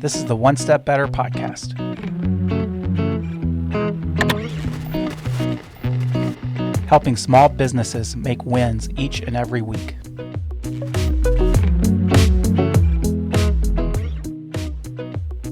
This is the One Step Better podcast. Helping small businesses make wins each and every week.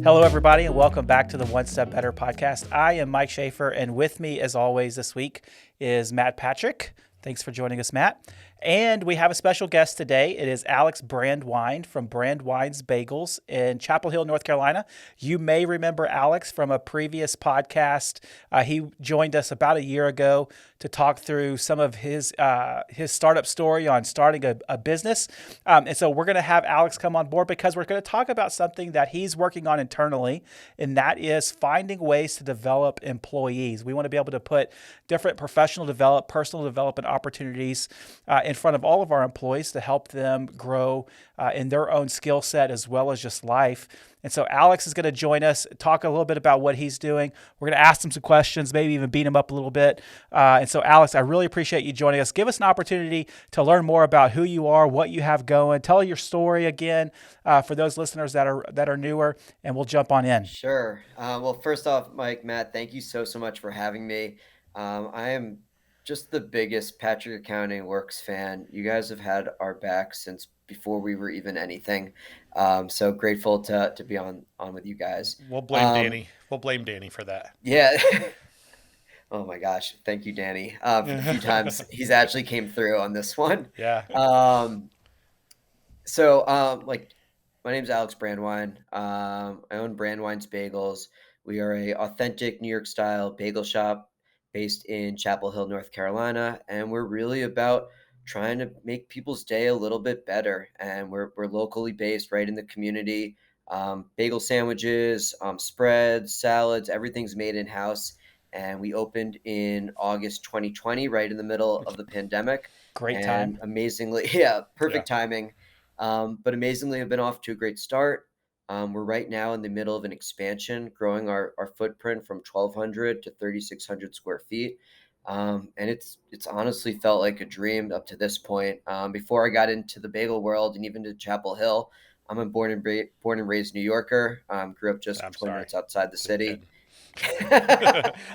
Hello, everybody, and welcome back to the One Step Better podcast. I am Mike Schaefer, and with me, as always, this week is Matt Patrick. Thanks for joining us, Matt. And we have a special guest today. It is Alex Brandwein from Brandwein Bagels in Chapel Hill, North Carolina. You may remember Alex from a previous podcast. He joined us about a year ago to talk through some of his startup story on starting a business. And so we're going to have Alex come on board because we're going to talk about something that he's working on internally, and that is finding ways to develop employees. We want to be able to put different personal development opportunities in front of all of our employees to help them grow in their own skill set as well as just life. And so Alex is going to join us, talk a little bit about what he's doing. We're going to ask him some questions, maybe even beat him up a little bit. And so Alex, I really appreciate you joining us. Give us an opportunity to learn more about who you are, what you have going. Tell your story again for those listeners that are newer, and we'll jump on in. Sure. Well, first off, Matt, thank you so much for having me. I am just the biggest Patrick Accounting Works fan. You guys have had our back since before we were even anything. So grateful to be on with you guys. We'll blame Danny. We'll blame Danny for that. Yeah. Oh my gosh. Thank you, Danny, for the few times he's actually came through on this one. Yeah. My name's Alex Brandwein. I own Brandwein Bagels. We are a authentic New York style bagel shop based in Chapel Hill, North Carolina, and we're really about trying to make people's day a little bit better. And we're locally based, right in the community. Bagel sandwiches, spreads, salads, everything's made in house. And we opened in August 2020, right in the middle of the pandemic. Great time. Amazingly, perfect timing. But amazingly, have been off to a great start. We're right now in the middle of an expansion, growing our footprint from 1,200 to 3,600 square feet. And it's honestly felt like a dream up to this point. Before I got into the bagel world and even to Chapel Hill, I'm a born and raised New Yorker. Grew up just 20 minutes outside the city.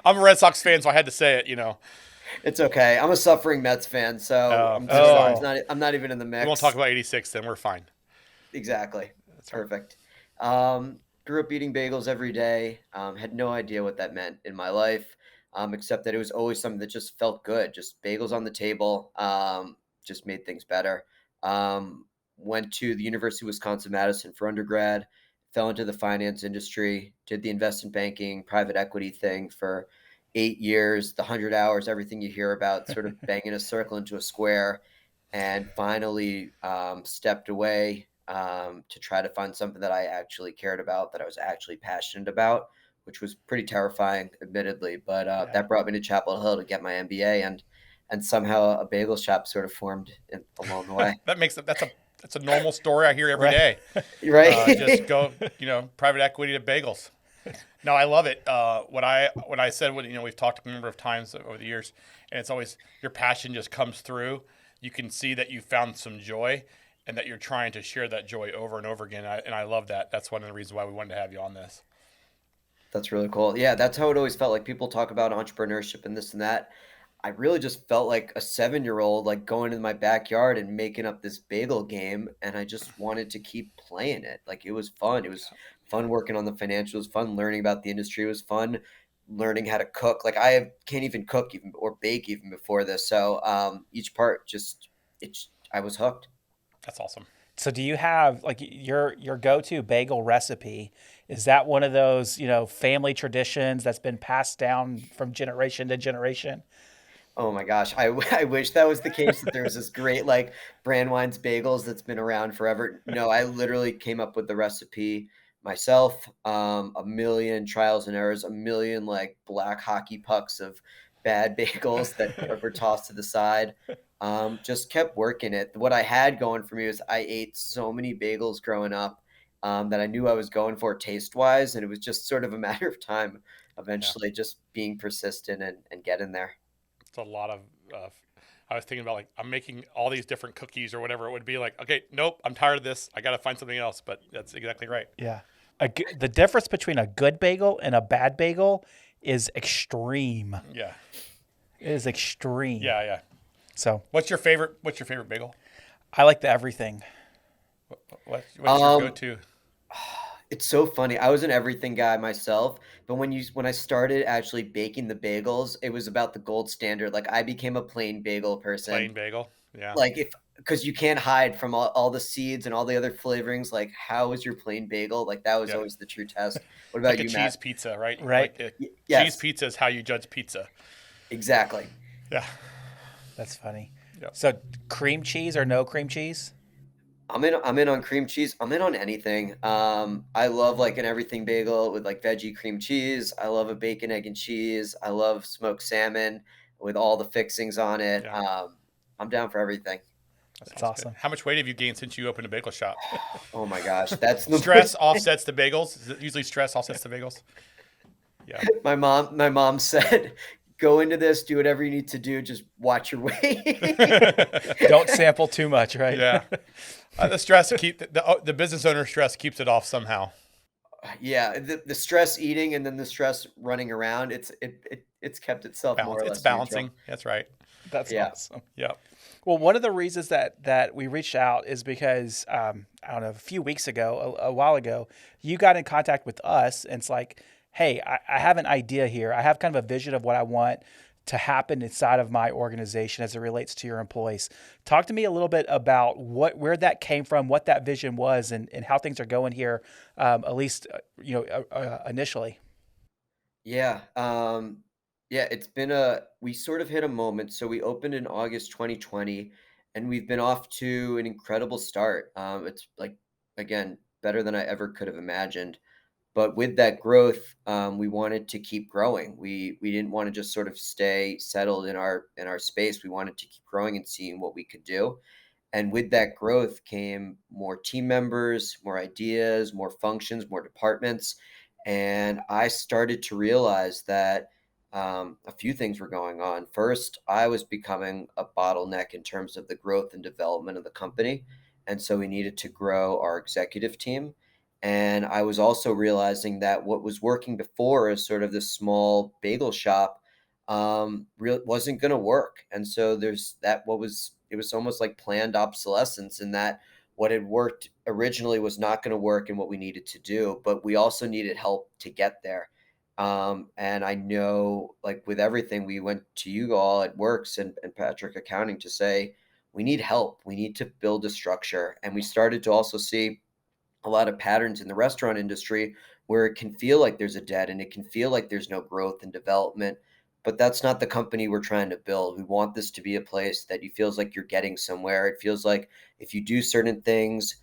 I'm a Red Sox fan, so I had to say it, It's okay. I'm a suffering Mets fan, so I'm not even in the mix. We won't talk about 86 then. We're fine. Exactly. That's perfect. Grew up eating bagels every day. Had no idea what that meant in my life, except that it was always something that just felt good. Just bagels on the table, just made things better. Went to the University of Wisconsin-Madison for undergrad, fell into the finance industry, did the investment banking, private equity thing for 8 years, the 100 hours, everything you hear about, sort of banging a circle into a square, and finally stepped away to try to find something that I actually cared about, that I was actually passionate about, which was pretty terrifying, admittedly. But that brought me to Chapel Hill to get my MBA, and somehow a bagel shop sort of formed along the way. That's a normal story I hear every day. Right. Just go, private equity to bagels. No, I love it. What I said, we've talked a number of times over the years, and it's always your passion just comes through. You can see that you found some joy, and that you're trying to share that joy over and over again. And I love that. That's one of the reasons why we wanted to have you on this. That's really cool. Yeah, that's how it always felt. Like, people talk about entrepreneurship and this and that. I really just felt like a 7-year-old, like going in my backyard and making up this bagel game. And I just wanted to keep playing it. Like, it was fun. It was fun working on the financials, fun learning about the industry. It was fun learning how to cook. Like, I can't even cook or bake even before this. So each part I was hooked. That's awesome. So do you have like your go-to bagel recipe? Is that one of those, family traditions that's been passed down from generation to generation? Oh my gosh. I wish that was the case, that there was this great like Brandwein's Bagels that's been around forever. No, I literally came up with the recipe myself. A million trials and errors, a million like black hockey pucks of bad bagels that were tossed to the side. Just kept working it. What I had going for me was I ate so many bagels growing up that I knew I was going for taste wise. And it was just sort of a matter of time eventually just being persistent and getting there. It's a lot of I was thinking about, like, I'm making all these different cookies or whatever it would be, like, okay, nope, I'm tired of this. I got to find something else. But that's exactly right. Yeah. The difference between a good bagel and a bad bagel is extreme. Yeah. It is extreme. Yeah. Yeah. So What's your favorite bagel? I like the everything. What's your Um, go-to? it's so funny. I was an everything guy myself, but when I started actually baking the bagels, it was about the gold standard. Like I became a plain bagel person. Plain bagel. Yeah. Like if because you can't hide from all the seeds and all the other flavorings. Like how is your plain bagel? Like that was Yeah. always the true test. What Like about a you, cheese Matt? pizza, right? Right? Cheese Yes, pizza is how you judge pizza. exactly. Yeah. That's funny. Yep. So cream cheese or no cream cheese? I'm in on cream cheese. I'm in on anything. I love like an everything bagel with like veggie cream cheese. I love a bacon, egg, and cheese. I love smoked salmon with all the fixings on it. Yeah. I'm down for everything. That That's sounds good. awesome. How much weight have you gained since you opened a bagel shop? Oh my gosh, that's the Stress offsets the bagels. Is it usually stress offsets the bagels? Yeah. my mom said, go into this, do whatever you need to do, just watch your weight. Don't sample too much, right? Yeah. The stress the business owner stress keeps it off somehow. Yeah, the stress eating and then the stress running around, it's kept itself more Balance. or It's less neutral. balancing. That's right. That's Yeah. awesome. Yep. Well, one of the reasons that we reached out is because I don't know, a few weeks ago, a while ago, you got in contact with us, and it's like, hey, I have an idea here. I have kind of a vision of what I want to happen inside of my organization as it relates to your employees. Talk to me a little bit about where that came from, what that vision was, and how things are going here, at least initially. Yeah, yeah, we sort of hit a moment. So we opened in August 2020, and we've been off to an incredible start. It's like, again, better than I ever could have imagined. But with that growth, we wanted to keep growing. We didn't want to just sort of stay settled in our space. We wanted to keep growing and seeing what we could do. And with that growth came more team members, more ideas, more functions, more departments. And I started to realize that a few things were going on. First, I was becoming a bottleneck in terms of the growth and development of the company. And so we needed to grow our executive team. And I was also realizing that what was working before as sort of this small bagel shop wasn't going to work. And so it was almost like planned obsolescence in that what had worked originally was not going to work in what we needed to do, but we also needed help to get there. And I know, like with everything, we went to you all at Works and Patrick Accounting to say, we need help. We need to build a structure. And we started to also see a lot of patterns in the restaurant industry where it can feel like there's a dead and it can feel like there's no growth and development. But that's not the company we're trying to build. We want this to be a place that you feels like you're getting somewhere. It feels like if you do certain things,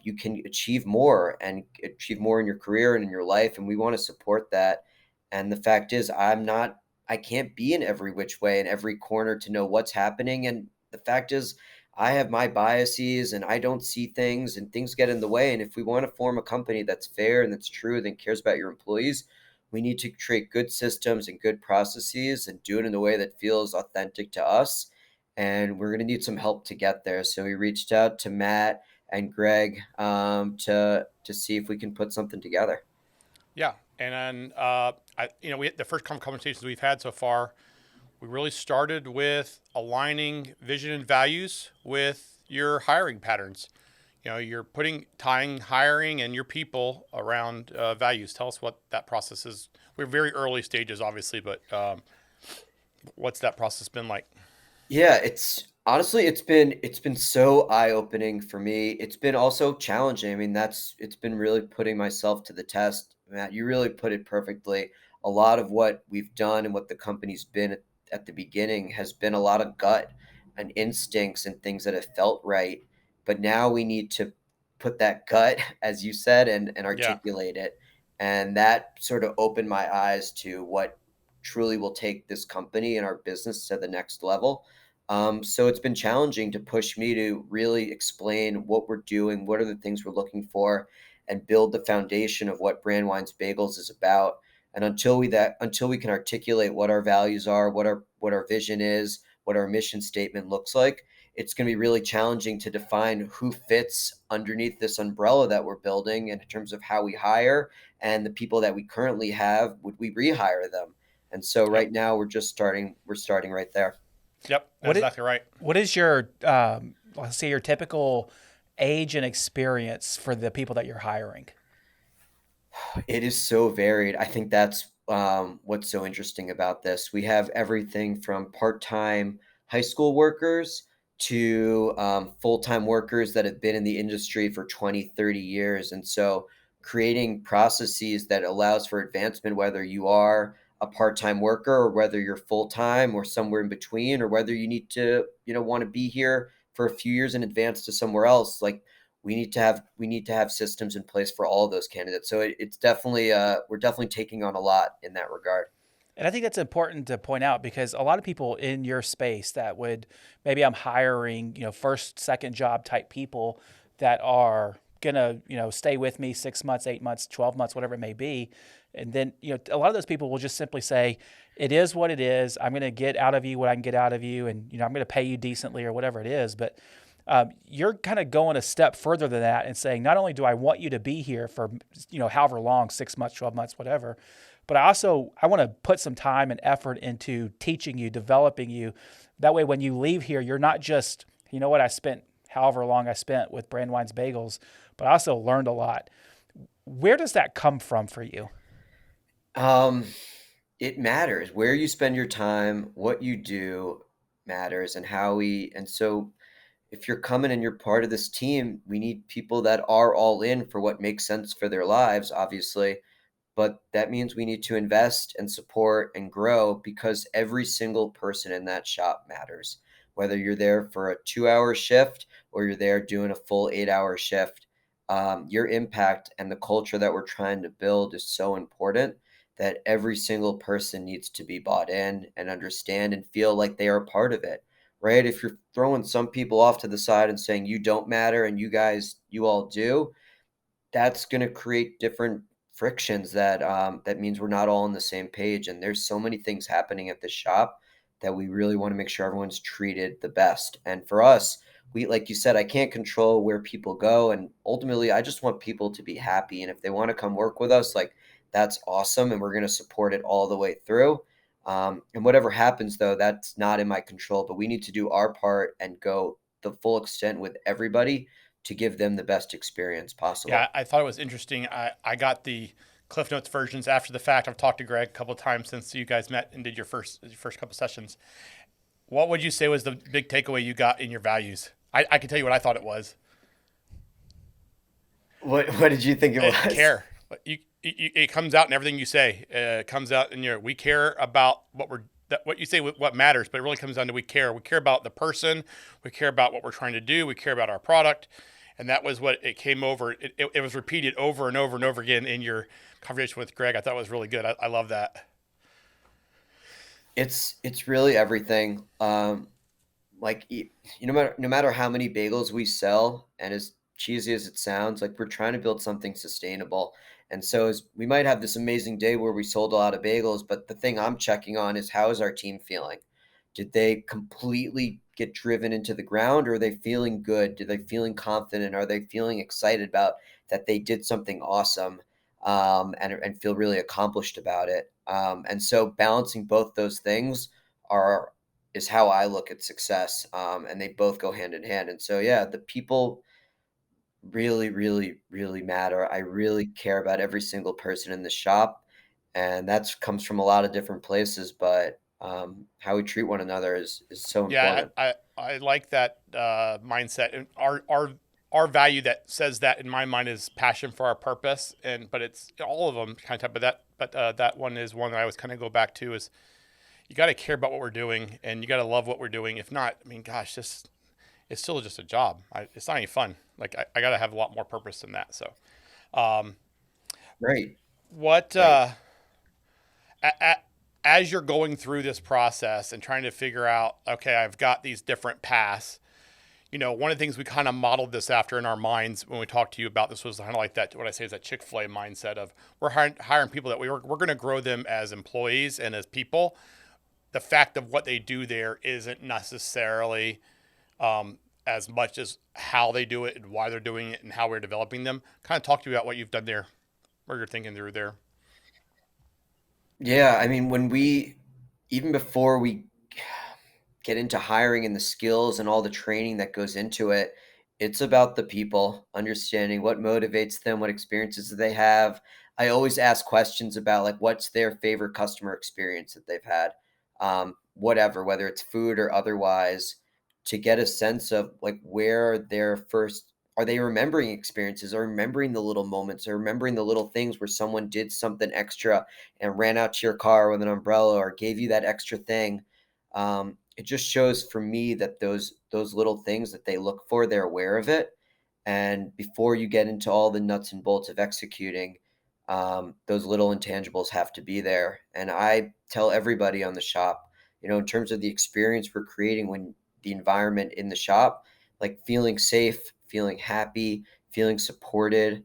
you can achieve more and achieve more in your career and in your life. And we want to support that. And the fact is, I can't be in every which way in every corner to know what's happening. And the fact is, I have my biases and I don't see things and things get in the way. And if we want to form a company that's fair and that's true and cares about your employees, we need to create good systems and good processes and do it in a way that feels authentic to us. And we're going to need some help to get there. So we reached out to Matt and Greg to see if we can put something together. Yeah. And then, the first conversations we've had so far, we really started with aligning vision and values with your hiring patterns. You're tying hiring and your people around values. Tell us what that process is. We're very early stages, obviously, but what's that process been like? Yeah, it's been so eye-opening for me. It's been also challenging. I mean, it's been really putting myself to the test. Matt, you really put it perfectly. A lot of what we've done and what the company's been at the beginning has been a lot of gut and instincts and things that have felt right. But now we need to put that gut, as you said, and Yeah. articulate it. And that sort of opened my eyes to what truly will take this company and our business to the next level. So it's been challenging to push me to really explain what we're doing, what are the things we're looking for, and build the foundation of what Brandwein's Bagels is about. And until we can articulate what our values are, what our vision is, what our mission statement looks like, it's going to be really challenging to define who fits underneath this umbrella that we're building in terms of how we hire, and the people that we currently have, would we rehire them? And so Yep. right now we're starting right there. Yep. That's exactly right. What is your, let's say, your typical age and experience for the people that you're hiring? It is so varied. I think that's what's so interesting about this. We have everything from part-time high school workers to full-time workers that have been in the industry for 20, 30 years. And so creating processes that allows for advancement, whether you are a part-time worker or whether you're full-time or somewhere in between, or whether you need to, want to be here for a few years in advance to somewhere else, like we need to have systems in place for all of those candidates. So it's definitely we're definitely taking on a lot in that regard. And I think that's important to point out because a lot of people in your space that would, maybe I'm hiring, first, second job type people that are gonna, stay with me 6 months, 8 months, 12 months, whatever it may be. And then, a lot of those people will just simply say, it is what it is. I'm gonna get out of you what I can get out of you, and I'm gonna pay you decently or whatever it is. But you're kind of going a step further than that and saying, not only do I want you to be here for, however long, 6 months, 12 months, whatever, but I want to put some time and effort into teaching you, developing you. That way, when you leave here, you're not just, I spent however long I spent with Brandwein's Bagels, but I also learned a lot. Where does that come from for you? Um, it matters where you spend your time, what you do matters, and so if you're coming and you're part of this team, we need people that are all in for what makes sense for their lives, obviously. But that means we need to invest and support and grow, because every single person in that shop matters. Whether you're there for a 2-hour shift or you're there doing a full 8-hour shift, your impact and the culture that we're trying to build is so important that every single person needs to be bought in and understand and feel like they are a part of it, right? If you're throwing some people off to the side and saying you don't matter and you all do, that's going to create different frictions that means we're not all on the same page. And there's so many things happening at the shop that we really want to make sure everyone's treated the best. And for us, we, like you said, I can't control where people go, and ultimately I just want people to be happy. And if they want to come work with us, like, that's awesome, and we're going to support it all the way through. And whatever happens, though, that's not in my control, but we need to do our part and go the full extent with everybody to give them the best experience possible. Yeah, I thought it was interesting. I got the Cliff Notes versions after the fact. I've talked to Greg a couple of times since you guys met and did your first couple sessions. What would you say was the big takeaway you got in your values? I can tell you what I thought it was. What did you think it was? Care. It comes out in everything you say. It comes out in we care about what you say, what matters, but it really comes down to we care. We care about the person. We care about what we're trying to do. We care about our product. And that was what it came over. It was repeated over and over and over again in your conversation with Greg. I thought it was really good. I love that. It's really everything. Like, no matter how many bagels we sell, and as cheesy as it sounds, like, we're trying to build something sustainable. And so we might have this amazing day where we sold a lot of bagels, but the thing I'm checking on is, how is our team feeling? Did they completely get driven into the ground, or are they feeling good? Are they feeling confident? Are they feeling excited about that they did something awesome, and feel really accomplished about it? And so balancing both those things is how I look at success, and they both go hand in hand. And so, yeah, the people really, really, really matter. I really care about every single person in the shop, and that comes from a lot of different places. But how we treat one another is so Yeah, important. I like that mindset. And our value that says that in my mind is passion for our purpose. But it's all of them kind of type. But that one is one that I always kind of go back to is you got to care about what we're doing, and you got to love what we're doing. If not, I mean, gosh, it's still just a job. It's not any fun. Like, I got to have a lot more purpose than that. So, Right. what Right. as you're going through this process and trying to figure out, okay, I've got these different paths. One of the things we kind of modeled this after in our minds when we talked to you about this was kind of like that. What I say is that Chick-fil-A mindset of we're hiring people that we're going to grow them as employees and as people. The fact of what they do there isn't necessarily as much as how they do it and why they're doing it and how we're developing them. Kind of talk to you about what you've done there, or you're thinking through there. Yeah, I mean, even before we get into hiring and the skills and all the training that goes into it, it's about the people, understanding what motivates them, what experiences that they have. I always ask questions about like what's their favorite customer experience that they've had, whatever, whether it's food or otherwise, to get a sense of like where their first are they remembering experiences or remembering the little moments or remembering the little things where someone did something extra and ran out to your car with an umbrella or gave you that extra thing. It just shows for me that those little things that they look for, they're aware of it. And before you get into all the nuts and bolts of executing, those little intangibles have to be there. And I tell everybody on the shop, in terms of the experience we're creating when the environment in the shop, like feeling safe, feeling happy, feeling supported,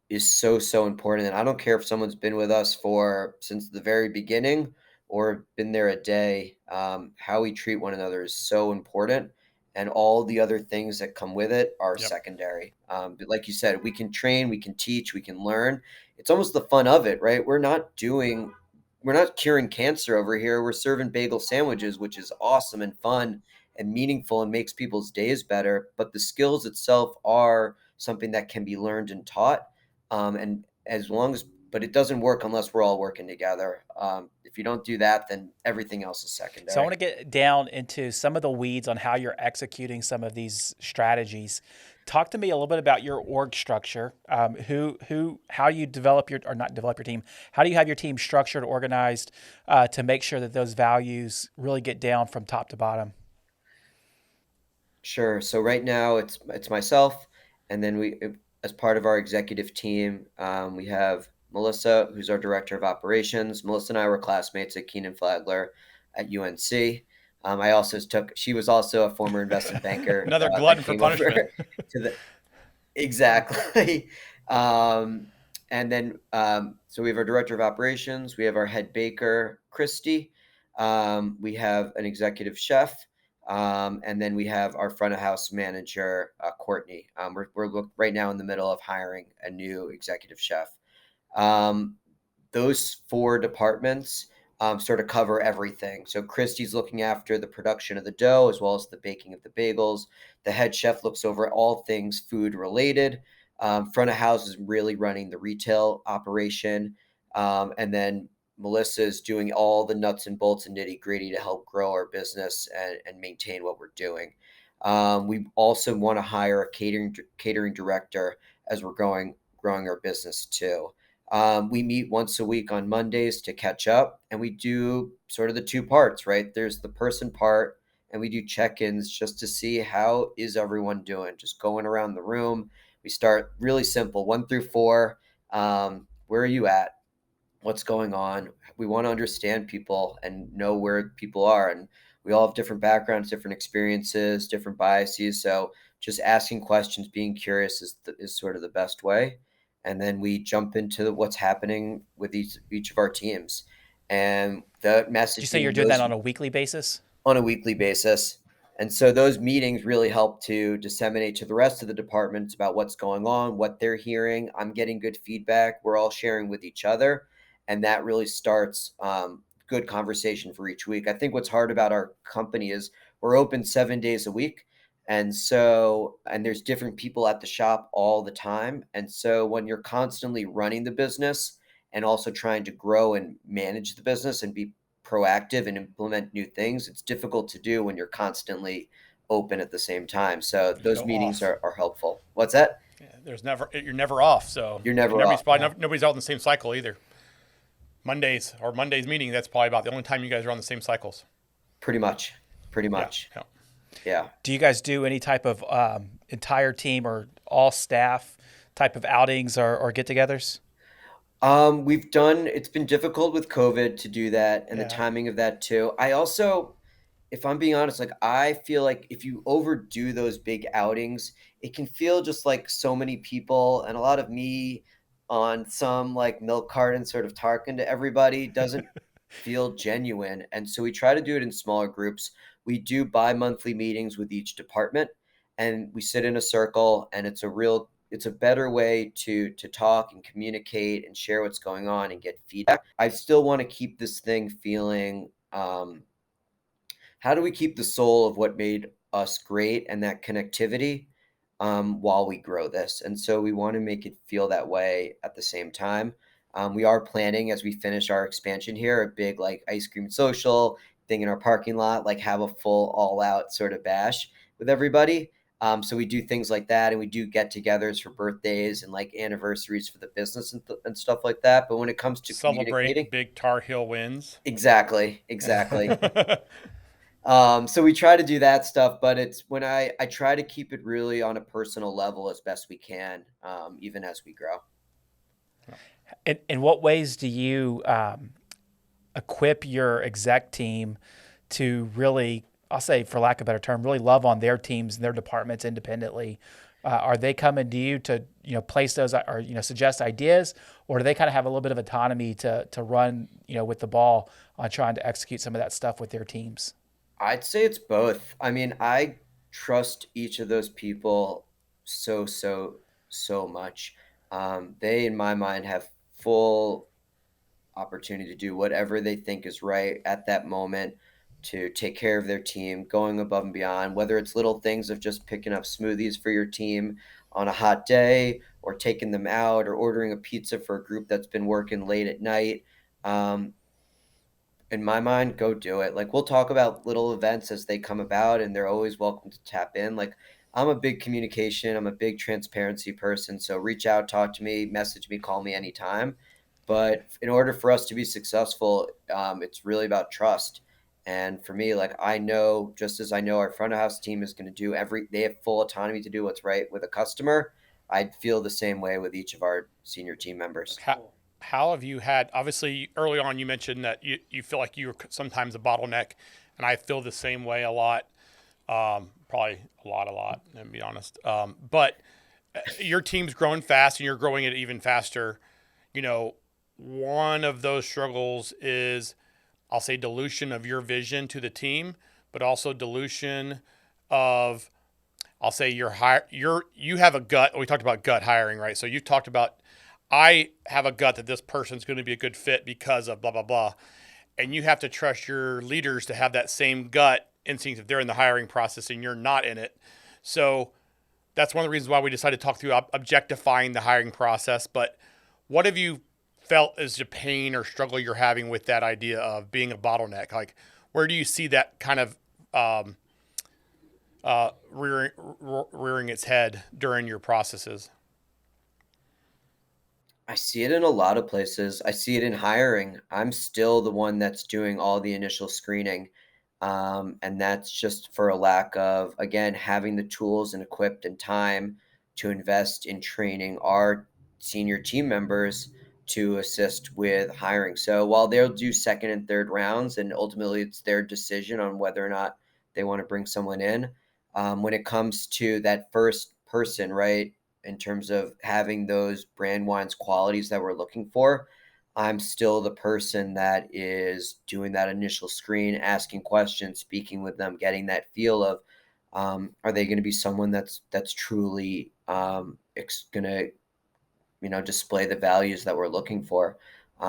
is so important. And I don't care if someone's been with us for since the very beginning or been there a day. How we treat one another is so important, and all the other things that come with it are Yep. secondary. But like you said, we can train, we can teach, we can learn. It's almost the fun of it, right? We're not curing cancer over here. We're serving bagel sandwiches, which is awesome and fun and meaningful and makes people's days better. But the skills itself are something that can be learned and taught. And as long as, but it doesn't work unless we're all working together. If you don't do that, then everything else is So I secondary. want to get down into some of the weeds on how you're executing some of these strategies. Talk to me a little bit about your org structure. How you develop your, or not develop your team. How do you have your team structured, organized, to make sure that those values really get down from top to bottom? Sure. So right now it's myself, and then as part of our executive team, we have Melissa, who's our director of operations. Melissa and I were classmates at Keenan Flagler at UNC. She was also a former investment banker Another that glutton for came over punishment. to the exactly. And then so we have our director of operations, we have our head baker, Christy, we have an executive chef. And then we have our front of house manager, Courtney. Right now in the middle of hiring a new executive chef. Um, those four departments sort of cover everything. So Christy's looking after the production of the dough as well as the baking of the bagels. The head chef looks over all things food related. Front of house is really running the retail operation. And then Melissa is doing all the nuts and bolts and nitty gritty to help grow our business and maintain what we're doing. We also want to hire a catering director as we're growing our business too. We meet once a week on Mondays to catch up, and we do sort of the two parts, right? There's the person part, and we do check-ins just to see how is everyone doing. Just going around the room. We start really simple, 1 through 4. Where are you at? What's going on? We want to understand people and know where people are, and we all have different backgrounds, different experiences, different biases. So just asking questions, being curious is sort of the best way. And then we jump into what's happening with each of our teams, and the Did you say you're messaging doing that those on a weekly basis? on a weekly basis. And so those meetings really help to disseminate to the rest of the departments about what's going on, what they're hearing. I'm getting good feedback. We're all sharing with each other. And that really starts good conversation for each week. I think what's hard about our company is we're open 7 days a week. And there's different people at the shop all the time. And so when you're constantly running the business and also trying to grow and manage the business and be proactive and implement new things, it's difficult to do when you're constantly open at the same time. So There's those no meetings off. are helpful. What's that? Yeah, you're never off. So You're and never nobody's off. probably nobody's out in the same cycle either. Monday's meeting. That's probably about the only time you guys are on the same cycles. Pretty much. Pretty Yeah. much. Yeah. Yeah. Do you guys do any type of entire team or all staff type of outings or get-togethers? It's been difficult with COVID to do that and the Yeah. timing of that too. I also, if I'm being honest, like I feel like if you overdo those big outings, it can feel just like so many people and a lot of me on some like milk carton sort of talking to everybody doesn't feel genuine. And so we try to do it in smaller groups. we do bi-monthly meetings with each department, and we sit in a circle, and it's a better way to talk and communicate and share what's going on and get feedback. I still want to keep this thing feeling, how do we keep the soul of what made us great and that connectivity, while we grow this? And so we want to make it feel that way at the same time. We are planning, as we finish our expansion here, a big like ice cream social thing in our parking lot, like have a full all out sort of bash with everybody. So we do things like that, and we do get-togethers for birthdays and like anniversaries for the business and stuff like that. But when it comes to communicating, Celebrate big Tar Heel wins. exactly. So we try to do that stuff, but it's when I try to keep it really on a personal level as best we can, even as we grow. In what ways do you equip your exec team to really, I'll say for lack of a better term, really love on their teams and their departments independently? Are they coming to you to, place those or, suggest ideas, or do they kind of have a little bit of autonomy to run, with the ball on trying to execute some of that stuff with their teams? I'd say it's both. I mean, I trust each of those people so much. They, in my mind, have full opportunity to do whatever they think is right at that moment to take care of their team, going above and beyond, whether it's little things of just picking up smoothies for your team on a hot day, or taking them out, or ordering a pizza for a group that's been working late at night. Um, in my mind, go do it. Like, we'll talk about little events as they come about, and they're always welcome to tap in. Like, I'm a big communication, I'm a big transparency person. So reach out, talk to me, message me, call me anytime. But in order for us to be successful, it's really about trust. And for me, like, I know, just as I know our front of house team is going to do they have full autonomy to do what's right with a customer. I'd feel the same way with each of our senior team members. How have you had, obviously early on you mentioned that you feel like you're sometimes a bottleneck, and I feel the same way a lot, probably a lot, to be honest. But your team's growing fast and you're growing it even faster. One of those struggles is, I'll say, dilution of your vision to the team, but also dilution of, I'll say, you have a gut. We talked about gut hiring, right? So you talked about, I have a gut that this person's going to be a good fit because of blah, blah, blah. And you have to trust your leaders to have that same gut instinct if they're in the hiring process and you're not in it. So that's one of the reasons why we decided to talk through objectifying the hiring process. But what have you felt is the pain or struggle you're having with that idea of being a bottleneck? Like, where do you see that kind of rearing its head during your processes? I see it in a lot of places. I see it in hiring. I'm still the one that's doing all the initial screening. And that's just for a lack of, again, having the tools and equipped and time to invest in training our senior team members to assist with hiring. So while they'll do second and third rounds, and ultimately it's their decision on whether or not they want to bring someone in, when it comes to that first person, right, in terms of having those Brandwein's qualities that we're looking for, I'm still the person that is doing that initial screen, asking questions, speaking with them, getting that feel of, are they going to be someone that's truly going to display the values that we're looking for.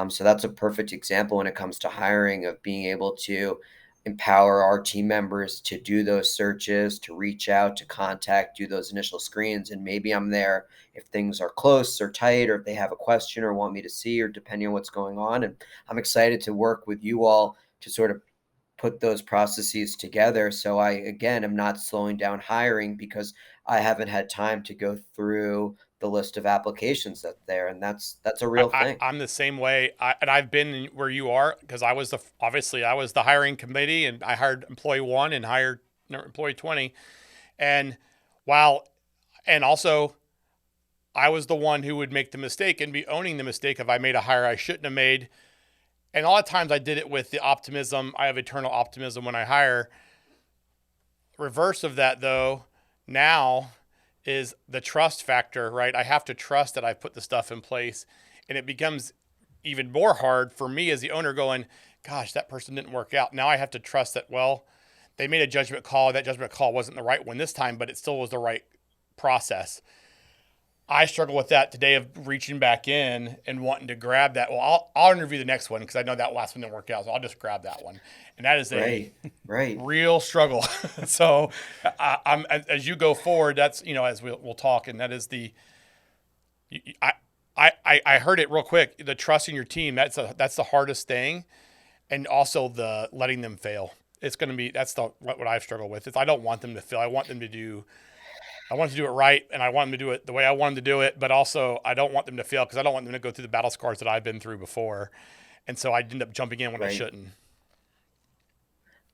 So that's a perfect example when it comes to hiring, of being able to empower our team members to do those searches, to reach out, to contact, do those initial screens. And maybe I'm there if things are close or tight, or if they have a question or want me to see, or depending on what's going on. And I'm excited to work with you all to sort of put those processes together. So I, again, am not slowing down hiring because I haven't had time to go through the list of applications that's there. And that's a real thing. I'm the same way. And I've been where you are, because I was the hiring committee, and I hired employee 1 and hired employee 20. And also I was the one who would make the mistake and be owning the mistake if I made a hire I shouldn't have made. And a lot of times I did it with the optimism. I have eternal optimism when I hire. Reverse of that, though, now is the trust factor, right? I have to trust that I've put the stuff in place. And it becomes even more hard for me as the owner going, gosh, that person didn't work out. Now I have to trust that, well, they made a judgment call. That judgment call wasn't the right one this time, but it still was the right process. I struggle with that today of reaching back in and wanting to grab that. Well, I'll interview the next one because I know that last one didn't work out, so I'll just grab that one. And that is a Right. real struggle. So I'm as you go forward, that's, as we'll talk, and that is I heard it real quick. The trust in your team, that's the hardest thing, and also the letting them fail. It's going to be what I've struggled with. I don't want them to fail. I want them to do it right, and I want them to do it the way I want them to do it. But also, I don't want them to fail because I don't want them to go through the battle scars that I've been through before, and so I end up jumping in when I shouldn't.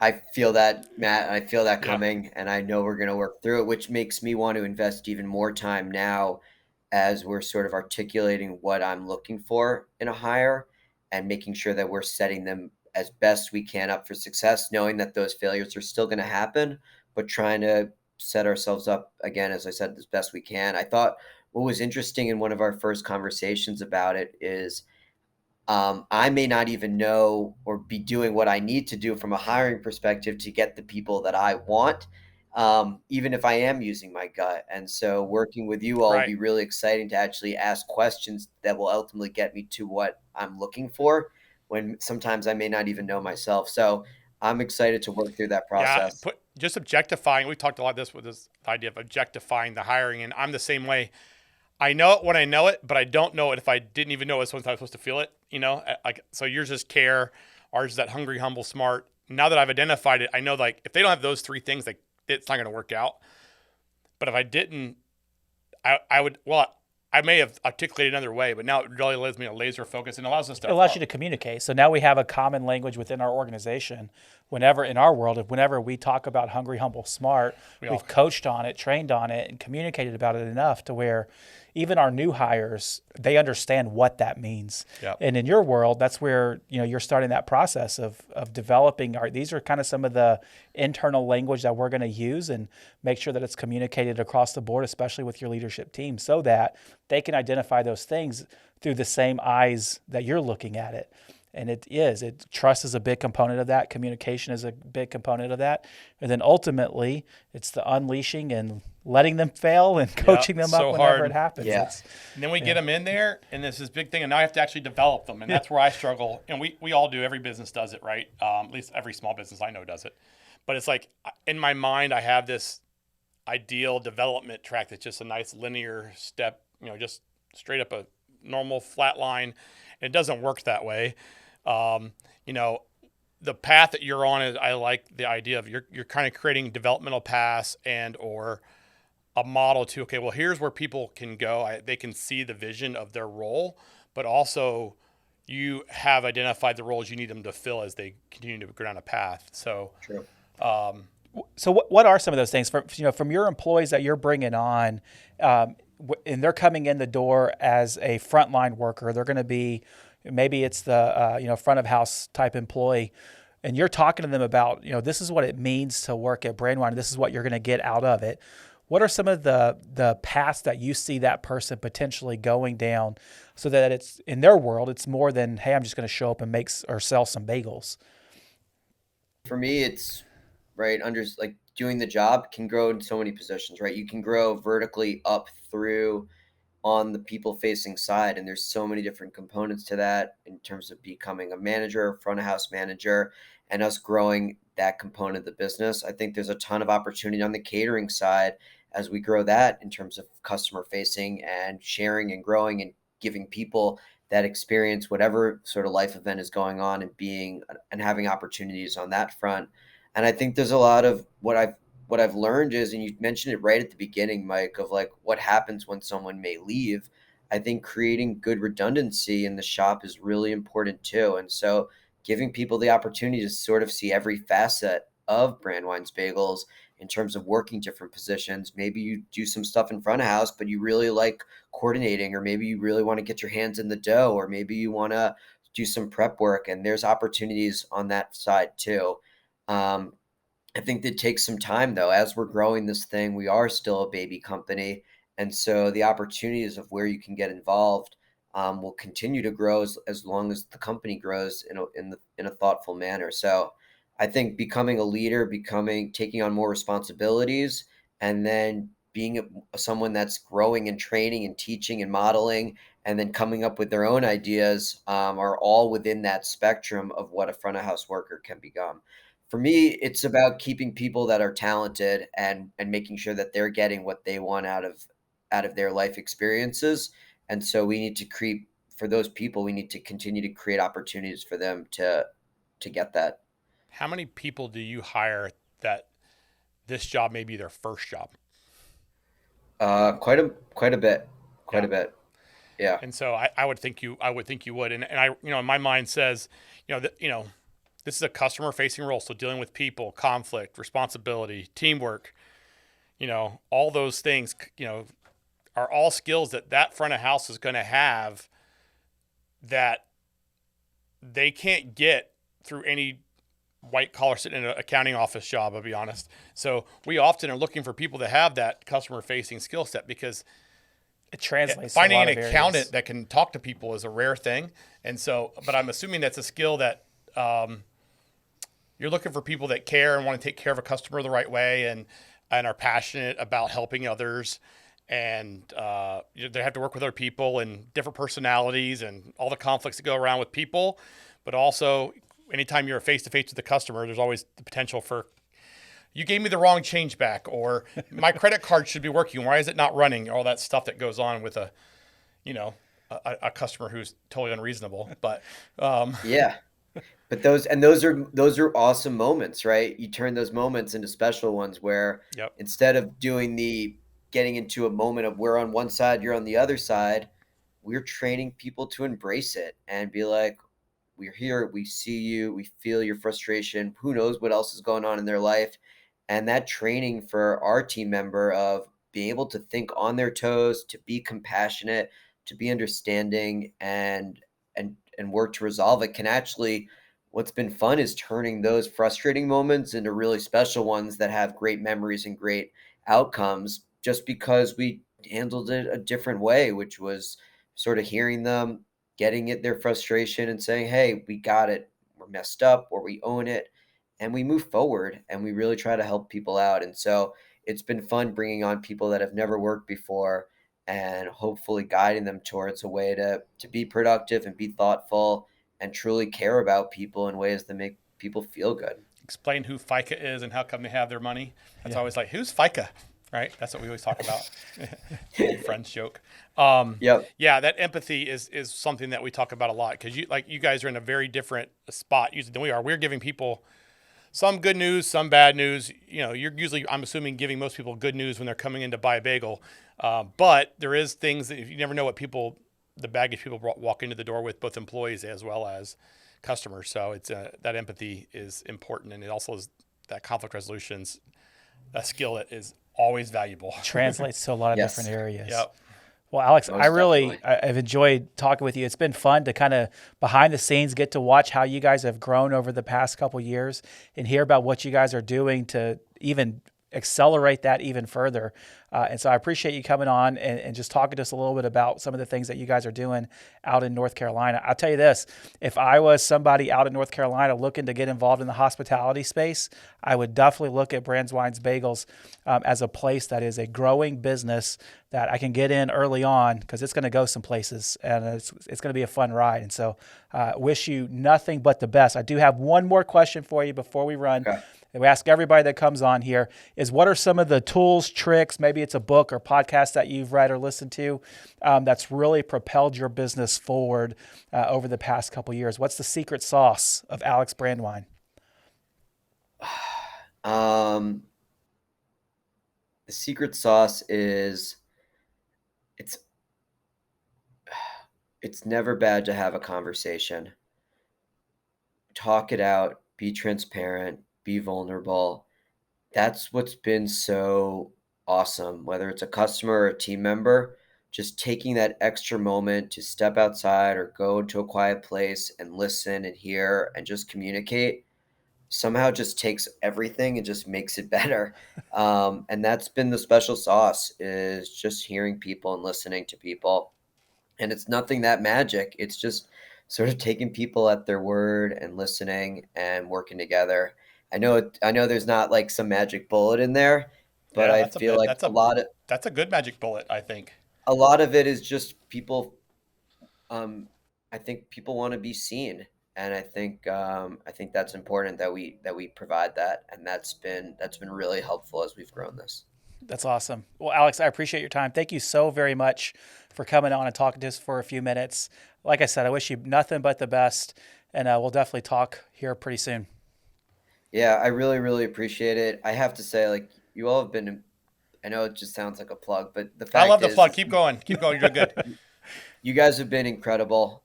I feel that, Matt. I feel that Yeah. coming, and I know we're going to work through it, which makes me want to invest even more time now as we're sort of articulating what I'm looking for in a hire and making sure that we're setting them as best we can up for success, knowing that those failures are still going to happen, but trying to set ourselves up again, as I said, as best we can. I thought what was interesting in one of our first conversations about it is I may not even know or be doing what I need to do from a hiring perspective to get the people that I want, even if I am using my gut. And so working with you all will Right. be really exciting to actually ask questions that will ultimately get me to what I'm looking for when sometimes I may not even know myself. So I'm excited to work through that Yeah, process. just objectifying. We talked a lot with this idea of objectifying the hiring, and I'm the same way. I know it when I know it, but I don't know it if I didn't even know it. So I'm supposed to feel it, Like, so yours is care, ours is that hungry, humble, smart. Now that I've identified it, I know, like, if they don't have those three things, like, it's not going to work out. But if I didn't, I would. Well, I may have articulated another way, but now it really allows me to laser focus and allows us to. It allows you to communicate. So now we have a common language within our organization. Whenever we talk about hungry, humble, smart, we've coached on it, trained on it, and communicated about it enough to where even our new hires, they understand what that means. Yep. And in your world, that's where you're starting that process of developing. These are kind of some of the internal language that we're going to use and make sure that it's communicated across the board, especially with your leadership team, so that they can identify those things through the same eyes that you're looking at it. And trust is a big component of that. Communication is a big component of that. And then ultimately, it's the unleashing and letting them fail and coaching them up whenever it happens. Yeah. And then we get them in there, and this is big thing, and now I have to actually develop them. And that's where I struggle. And we all do. Every business does it, right? At least every small business I know does it. But it's like, in my mind, I have this ideal development track that's just a nice linear step, just straight up a normal flat line. And it doesn't work that way. The path that you're on is, I like the idea of you're kind of creating developmental paths and or a model to, okay, well, here's where people can go. They can see the vision of their role, but also you have identified the roles you need them to fill as they continue to go down a path. So, True. So what are some of those things from your employees that you're bringing on, and they're coming in the door as a frontline worker? They're going to be, maybe it's the front of house type employee, and you're talking to them about this is what it means to work at Brandwein. This is what you're going to get out of it. What are some of the paths that you see that person potentially going down, so that it's, in their world, it's more than, hey, I'm just going to show up and make or sell some bagels? For me, it's right under, like, doing the job can grow in so many positions, right? You can grow vertically up through on the people facing side, and there's so many different components to that in terms of becoming a manager, front of house manager, and us growing that component of the business. I think there's a ton of opportunity on the catering side as we grow that in terms of customer facing and sharing and growing and giving people that experience whatever sort of life event is going on, and having opportunities on that front. And I think there's a lot of what I've learned is, and you mentioned it right at the beginning, Mike, of like what happens when someone may leave. I think creating good redundancy in the shop is really important too. And so giving people the opportunity to sort of see every facet of Brandwein's Bagels in terms of working different positions. Maybe you do some stuff in front of house, but you really like coordinating, or maybe you really want to get your hands in the dough, or maybe you want to do some prep work, and there's opportunities on that side too. I think that takes some time though. As we're growing this thing, we are still a baby company. And so the opportunities of where you can get involved will continue to grow as long as the company grows in a thoughtful manner. So I think becoming a leader, taking on more responsibilities, and then being someone that's growing and training and teaching and modeling, and then coming up with their own ideas, are all within that spectrum of what a front of house worker can become. For me, it's about keeping people that are talented and making sure that they're getting what they want out of their life experiences. And so we need to create for those people. We need to continue to create opportunities for them to get that. How many people do you hire that this job may be their first job? Quite a bit, quite Yeah. a bit. Yeah. And so I would think you would. And I, my mind says, this is a customer facing role. So dealing with people, conflict, responsibility, teamwork, all those things, are all skills that front of house is going to have that they can't get through any white collar sitting in an accounting office job, I'll be honest. So we often are looking for people that have that customer facing skill set, because It translates to a finding lot an of accountant areas. that can talk to people is a rare thing. And so, but I'm assuming that's a skill that you're looking for people that care and want to take care of a customer the right way, and are passionate about helping others. And they have to work with other people and different personalities and all the conflicts that go around with people. But also, anytime you're face to face with the customer, there's always the potential for, you gave me the wrong change back, or my credit card should be working. Why is it not running? All that stuff that goes on with a customer who's totally unreasonable. But Yeah. But those are awesome moments, right? You turn those moments into special ones where yep, instead of doing the getting into a moment of we're on one side, you're on the other side, we're training people to embrace it and be like, we're here, we see you, we feel your frustration. Who knows what else is going on in their life? And that training for our team member of being able to think on their toes, to be compassionate, to be understanding and work to resolve it can actually, what's been fun is turning those frustrating moments into really special ones that have great memories and great outcomes just because we handled it a different way, which was sort of hearing them, getting at their frustration and saying, hey, we got it. We're messed up, or we own it. And we move forward and we really try to help people out. And so it's been fun bringing on people that have never worked before and hopefully guiding them towards a way to be productive and be thoughtful and truly care about people in ways that make people feel good. explain who FICA is and how come they have their money. That's Yeah. always like, who's FICA? Right? That's what we always talk about. Old friends joke. Yep. Yeah, that empathy is something that we talk about a lot, because you guys are in a very different spot usually than we are. We're giving people some good news, some bad news. You're usually, I'm assuming, giving most people good news when they're coming in to buy a bagel. But there is things that you never know what the baggage people walk into the door with, both employees as well as customers. So it's that empathy is important, and it also is that conflict resolution's a skill that is always valuable. Translates to a lot of Yes. different areas. Yep. Well, Alex, Most definitely. I've enjoyed talking with you. It's been fun to kind of behind the scenes get to watch how you guys have grown over the past couple years and hear about what you guys are doing to even accelerate that even further. And so I appreciate you coming on and just talking to us a little bit about some of the things that you guys are doing out in North Carolina. I'll tell you this, if I was somebody out in North Carolina looking to get involved in the hospitality space, I would definitely look at Brandwein Bagels as a place that is a growing business that I can get in early on, because it's going to go some places and it's going to be a fun ride. And so wish you nothing but the best. I do have one more question for you before we run. Okay. That we ask everybody that comes on here is, what are some of the tools, tricks, maybe it's a book or podcast that you've read or listened to that's really propelled your business forward over the past couple of years? What's the secret sauce of Alex Brandwein? The secret sauce is it's it's never bad to have a conversation. Talk it out, be transparent, be vulnerable. That's what's been so awesome, whether it's a customer or a team member, just taking that extra moment to step outside or go to a quiet place and listen and hear and just communicate somehow just takes everything and just makes it better. And that's been the special sauce, is just hearing people and listening to people. And it's nothing that magic. It's just sort of taking people at their word and listening and working together. I know there's not like some magic bullet in there, but Yeah, I feel like that's a good magic bullet, I think. a lot of it is just people. I think people want to be seen, and I think that's important that we provide that, and that's been really helpful as we've grown this. That's awesome. Well, Alex, I appreciate your time. Thank you so very much for coming on and talking to us for a few minutes. Like I said, I wish you nothing but the best, and we'll definitely talk here pretty soon. Yeah, I really, really appreciate it. I have to say, like, you all have been, I know it just sounds like a plug, but the I love fact the is, plug. Keep going. Keep going. You're doing good. you guys have been incredible,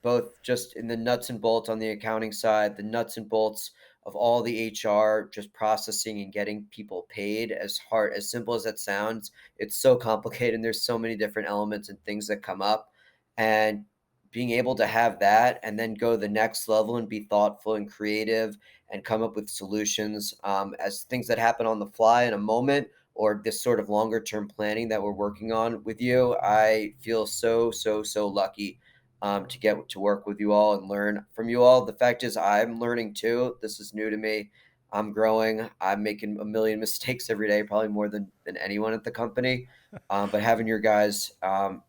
both just in the nuts and bolts on the accounting side, the nuts and bolts of all the HR, just processing and getting people paid. As simple as that sounds, it's so complicated and there's so many different elements and things that come up. And being able to have that and then go the next level and be thoughtful and creative and come up with solutions as things that happen on the fly in a moment, or this sort of longer term planning that we're working on with you. I feel so lucky to get to work with you all and learn from you all. The fact is, I'm learning too. This is new to me. I'm growing. I'm making a million mistakes every day, probably more than anyone at the company. But having your guys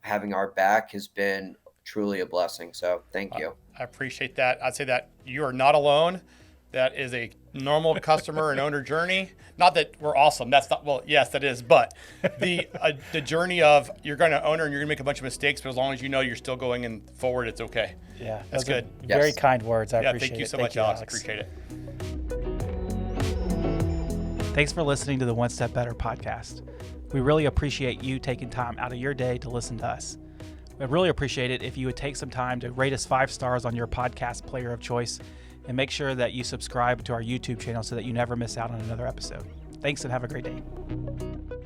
having our back has been truly a blessing. So thank you. I appreciate that. I'd say that you are not alone. That is a normal customer and owner journey. Not that we're awesome. That's not, well, yes, that is. But the journey of you're going to owner and you're going to make a bunch of mistakes, but as long as you know you're still going and forward, it's okay. Yeah, that's good. Very Yes. kind words. I appreciate it. Thank you so much, Alex. Appreciate it. Thanks for listening to the One Step Better podcast. We really appreciate you taking time out of your day to listen to us. I'd really appreciate it if you would take some time to rate us 5 stars on your podcast player of choice, and make sure that you subscribe to our YouTube channel so that you never miss out on another episode. Thanks and have a great day.